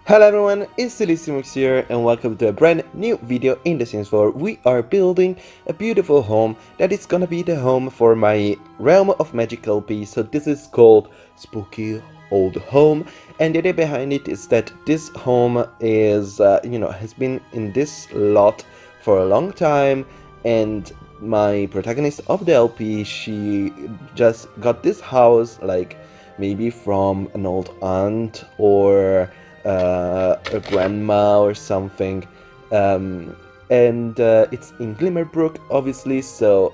Hello everyone, it's Simmuz here and welcome to a brand new video in The Sims 4. We are building a beautiful home that is gonna be the home for my Realm of Magic LP. So this is called Spooky Old Home, and the idea behind it is that this home is, has been in this lot for a long time, and my protagonist of the LP, she just got this house like maybe from an old aunt or a grandma or something, and it's in Glimmerbrook, obviously, so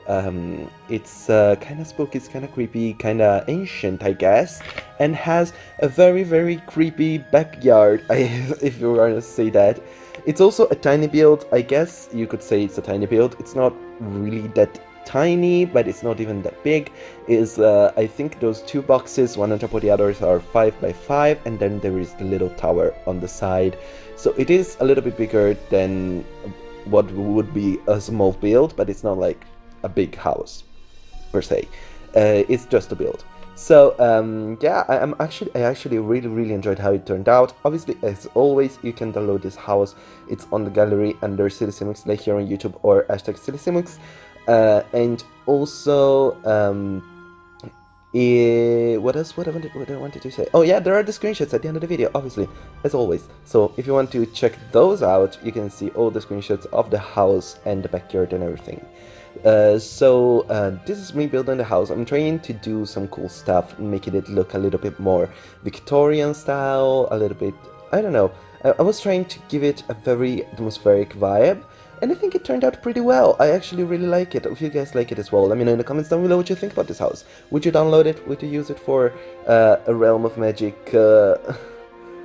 it's kind of spooky, it's kind of creepy, kind of ancient, I guess, and has a very creepy backyard, if you want to say that. It's also a tiny build, I guess you could say it's a tiny build. It's not really that tiny, but it's not even that big. Is I think those two boxes, one on top of the others, are 5 by 5, and then there is the little tower on the side. So it is a little bit bigger than what would be a small build, but it's not like a big house per se. It's just a build. So yeah, I actually really enjoyed how it turned out. Obviously, as always, you can download this house. It's on the gallery under Simmuz, like here on YouTube, or hashtag Simmuz. And also, what else? What I wanted to say? Oh yeah, there are the screenshots at the end of the video, obviously, as always. So if you want to check those out, you can see all the screenshots of the house and the backyard and everything. This is me building the house. I'm trying to do some cool stuff, making it look a little bit more Victorian style, a little bit, I don't know. I was trying to give it a very atmospheric vibe, and I think it turned out pretty well. I actually really like it. If you guys like it as well, let me know in the comments down below what you think about this house. Would you download it? Would you use it for a Realm of Magic?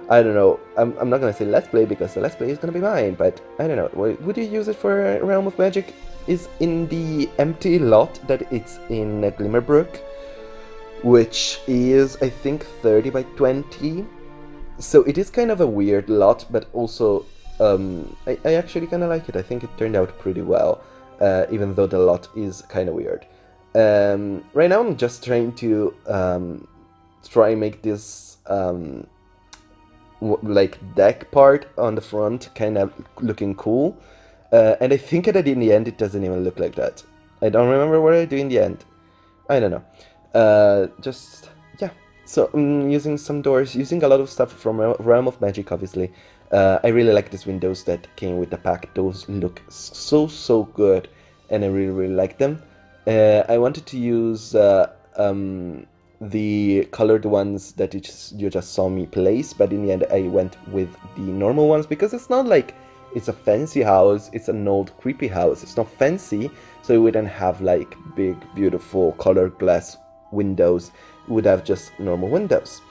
I don't know. I'm not gonna say Let's Play because the Let's Play is gonna be mine, but I don't know. Would you use it for a Realm of Magic? Is in the empty lot that it's in Glimmerbrook, which is, I think, 30 by 20. So it is kind of a weird lot, but also I actually kind of like it. I think it turned out pretty well, even though the lot is kind of weird. Right now I'm just trying to try and make this like deck part on the front kind of looking cool. And I think that in the end it doesn't even look like that. I don't remember what I do in the end. I don't know. Just, yeah. So I'm using some doors, using a lot of stuff from Realm of Magic, obviously. I really like these windows that came with the pack. Those look so good, and I really like them. I wanted to use the colored ones that you just saw me place, but in the end I went with the normal ones because it's not like it's a fancy house, it's an old creepy house. It's not fancy, so it wouldn't have like big beautiful colored glass windows. It would have just normal windows.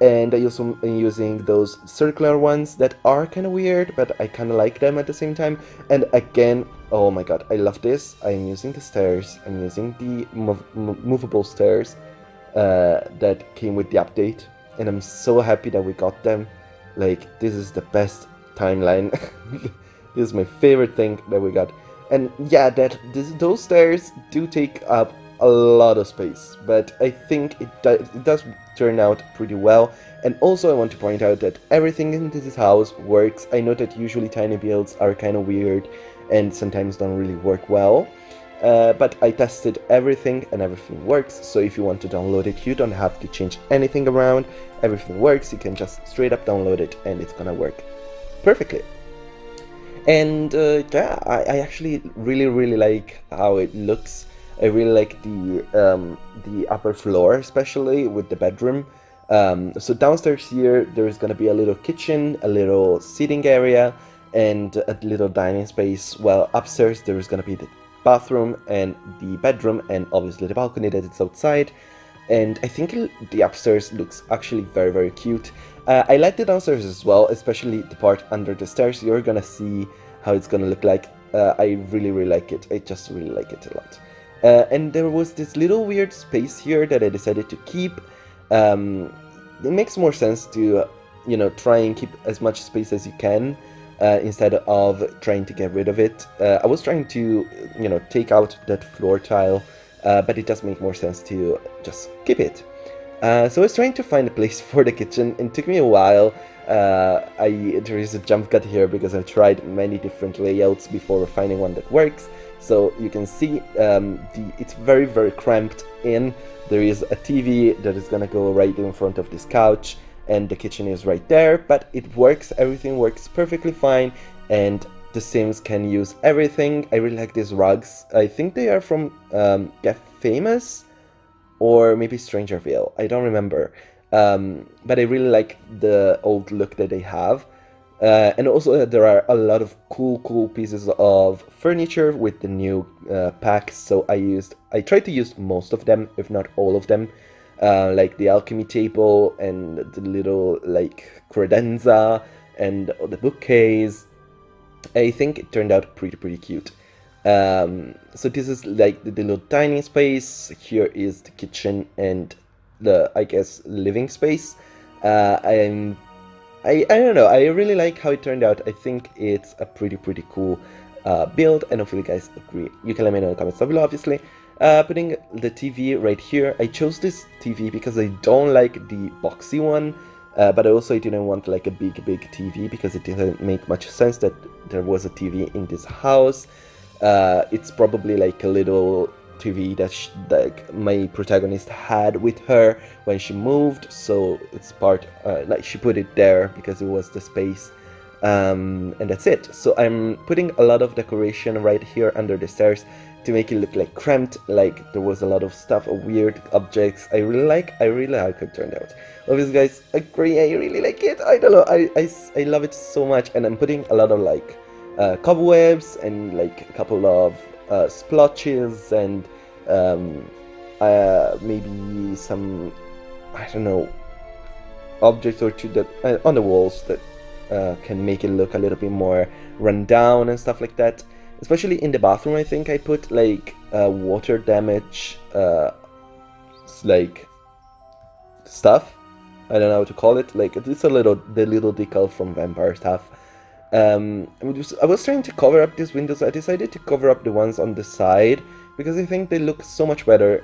And I also am using those circular ones that are kind of weird, but I kind of like them at the same time. And again, oh my god, I love this. I'm using the stairs, I'm using the movable stairs that came with the update, and I'm so happy that we got them. Like, this is the best timeline. This is my favorite thing that we got. And yeah, those stairs do take up a lot of space, but I think it does turn out pretty well. And also I want to point out that everything in this house works. I know that usually tiny builds are kind of weird and sometimes don't really work well, but I tested everything and everything works. So if you want to download it, you don't have to change anything around. Everything works. You can just straight up download it and it's gonna work perfectly. And yeah, I actually really like how it looks. I really like the upper floor, especially with the bedroom. So downstairs here, there is gonna be a little kitchen, a little seating area, and a little dining space. While upstairs there is gonna be the bathroom and the bedroom, and obviously the balcony that is outside. And I think the upstairs looks actually very cute. I like the downstairs as well, especially the part under the stairs. You're gonna see how it's gonna look like. I really like it. I just really like it a lot. And there was this little weird space here that I decided to keep. It makes more sense to, try and keep as much space as you can instead of trying to get rid of it. I was trying to, take out that floor tile, but it does make more sense to just keep it. So I was trying to find a place for the kitchen, and it took me a while. There is a jump cut here because I've tried many different layouts before finding one that works. So you can see it's very, very cramped in. There is a TV that is gonna go right in front of this couch, and the kitchen is right there, but it works, everything works perfectly fine, and the Sims can use everything. I really like these rugs. I think they are from Get Famous, or maybe Strangerville, I don't remember. But I really like the old look that they have. And also there are a lot of cool pieces of furniture with the new packs, so I tried to use most of them, if not all of them. Like the alchemy table and the little like credenza and the bookcase. I think it turned out pretty cute. So this is like the little dining space. Here is the kitchen and the, I guess, living space. I don't know, I really like how it turned out. I think it's a pretty cool build. I don't know if you guys agree. You can let me know in the comments down below, obviously. Putting the TV right here. I chose this TV because I don't like the boxy one. But also I didn't want like a big TV because it didn't make much sense that there was a TV in this house. It's probably like a little TV that like my protagonist had with her when she moved, so it's part like she put it there because it was the space, and that's it. So I'm putting a lot of decoration right here under the stairs to make it look like cramped, like there was a lot of stuff, weird objects. I really like how it turned out. Obviously, guys agree, I really like it. I don't know, I love it so much, and I'm putting a lot of like cobwebs and like a couple of splotches and maybe some, I don't know, objects or two that on the walls that can make it look a little bit more run down and stuff like that. Especially in the bathroom, I think I put like water damage like stuff. I don't know how to call it. Like it's the little decal from Vampire Stuff. I was trying to cover up these windows. I decided to cover up the ones on the side because I think they look so much better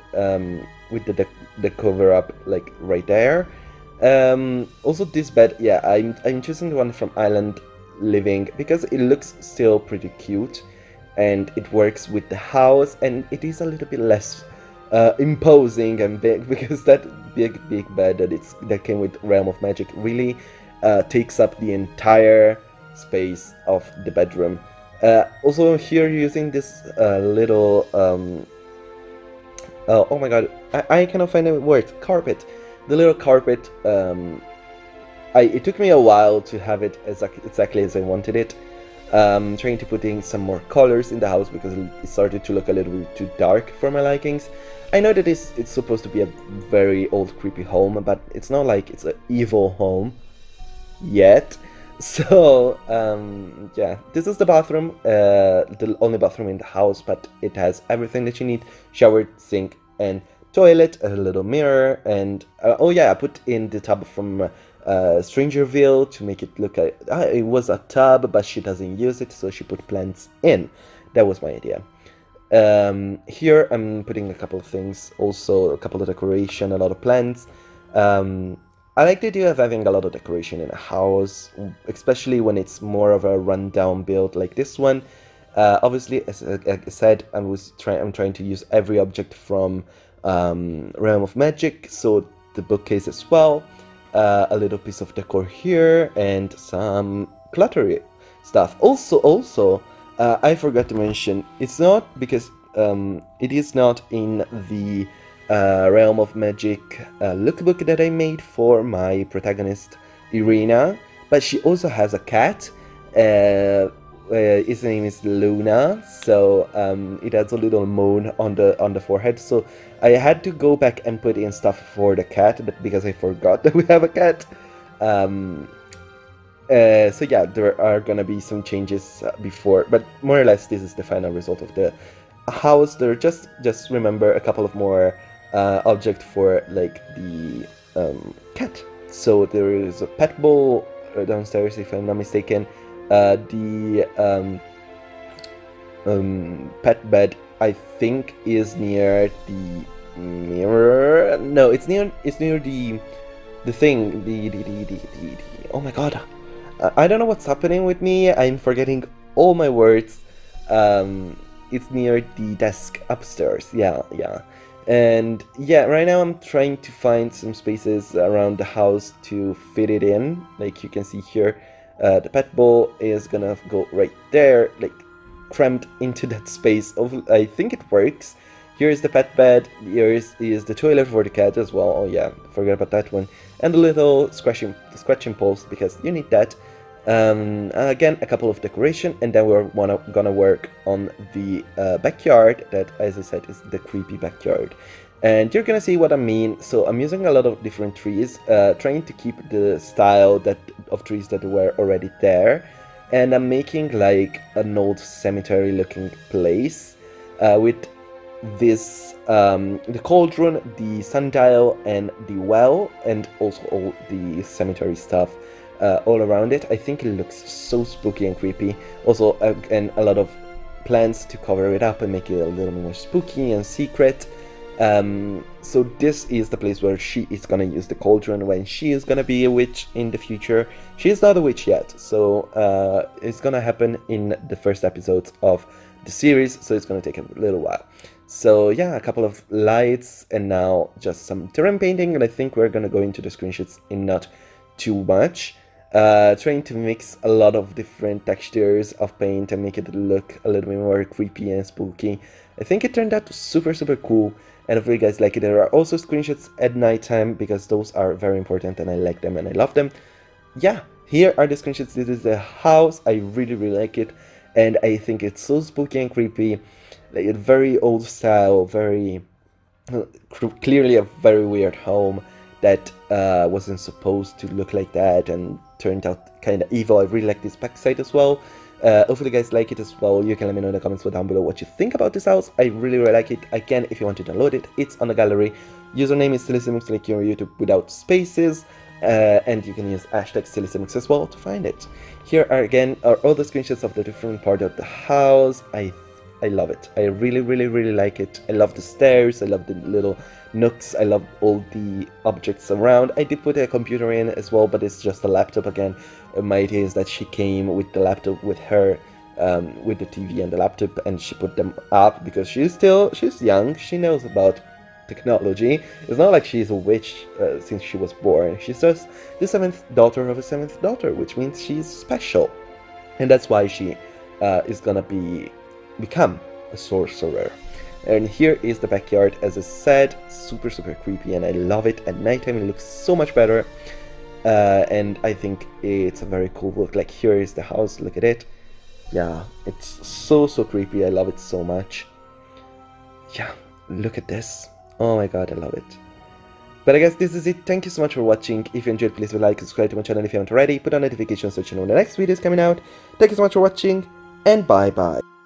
with the cover up like right there. Also this bed, yeah, I'm choosing the one from Island Living because it looks still pretty cute and it works with the house, and it is a little bit less imposing and big because that big bed that came with Realm of Magic really takes up the entire space of the bedroom. Also here using this little oh my god, I cannot find a word. Carpet. The little carpet. It took me a while to have it exactly as I wanted it. Trying to put in some more colors in the house because it started to look a little bit too dark for my likings. I know that it's supposed to be a very old creepy home, but it's not like it's an evil home yet. So yeah, this is the bathroom, the only bathroom in the house, but it has everything that you need: shower, sink, and toilet, a little mirror, and oh yeah, I put in the tub from Strangerville to make it look like it was a tub, but she doesn't use it, so she put plants in. That was my idea. Here I'm putting a couple of things, also a couple of decoration, a lot of plants. I like the idea of having a lot of decoration in a house, especially when it's more of a rundown build like this one. Obviously, as I said, I'm trying to use every object from Realm of Magic, so the bookcase as well. A little piece of decor here and some cluttery stuff. Also, I forgot to mention, it's not because it is not in the Realm of Magic lookbook that I made for my protagonist Irina, but she also has a cat. His name is Luna, so it has a little moon on the forehead. So I had to go back and put in stuff for the cat because I forgot that we have a cat. So yeah, there are gonna be some changes before, but more or less this is the final result of the house. There are just remember a couple of more objects for like the cat. So there is a pet bowl downstairs, if I'm not mistaken. The pet bed, I think, is near the mirror. No, it's near the thing. The oh my god. I don't know what's happening with me. I'm forgetting all my words. It's near the desk upstairs. Yeah. And yeah, right now I'm trying to find some spaces around the house to fit it in. Like you can see here, the pet bowl is gonna go right there, like crammed into that space. I think it works. Here is the pet bed. Here is the toilet for the cat as well. Oh yeah, forgot about that one. And the little scratching post, because you need that. Again, a couple of decoration, and then we're gonna work on the backyard that, as I said, is the creepy backyard. And you're gonna see what I mean. So I'm using a lot of different trees, trying to keep the style of trees that were already there. And I'm making like an old cemetery looking place with this the cauldron, the sundial, and the well, and also all the cemetery stuff all around it. I think it looks so spooky and creepy. Also, and a lot of plants to cover it up and make it a little more spooky and secret. So this is the place where she is gonna use the cauldron when she is gonna be a witch in the future. She is not a witch yet, so it's gonna happen in the first episodes of the series, so it's gonna take a little while. So yeah, a couple of lights, and now just some terrain painting, and I think we're gonna go into the screenshots in not too much. Trying to mix a lot of different textures of paint and make it look a little bit more creepy and spooky. I think it turned out super cool, and if you guys like it, there are also screenshots at nighttime, because those are very important and I like them and I love them. Yeah, here are the screenshots. This is the house. I really like it, and I think it's so spooky and creepy, like very old style, very clearly a very weird home that wasn't supposed to look like that and turned out kind of evil. I really like this backside as well. Hopefully you guys like it as well. You can let me know in the comments down below what you think about this house. I really like it. Again, if you want to download it, it's on the gallery. Username is Simmuz, like your YouTube without spaces. And you can use hashtag Simmuz as well to find it. Here are again all the screenshots of the different part of the house. I love it. I really like it. I love the stairs. I love the little nooks. I love all the objects around. I did put a computer in as well, but it's just a laptop again. My idea is that she came with the laptop with her, with the TV and the laptop, and she put them up because she's young. She knows about technology. It's not like she's a witch since she was born. She's just the 7th daughter of a 7th daughter, which means she's special, and that's why she is gonna become a sorcerer. And here is the backyard. As I said, super creepy, and I love it. At nighttime it looks so much better, and I think it's a very cool look. Like here is the house, look at it. Yeah, it's so creepy. I love it so much. Yeah, look at this. Oh my god, I love it. But I guess this is it. Thank you so much for watching. If you enjoyed, please like, subscribe to my channel if you haven't already, put on notifications so you know when the next video is coming out. Thank you so much for watching, and bye bye.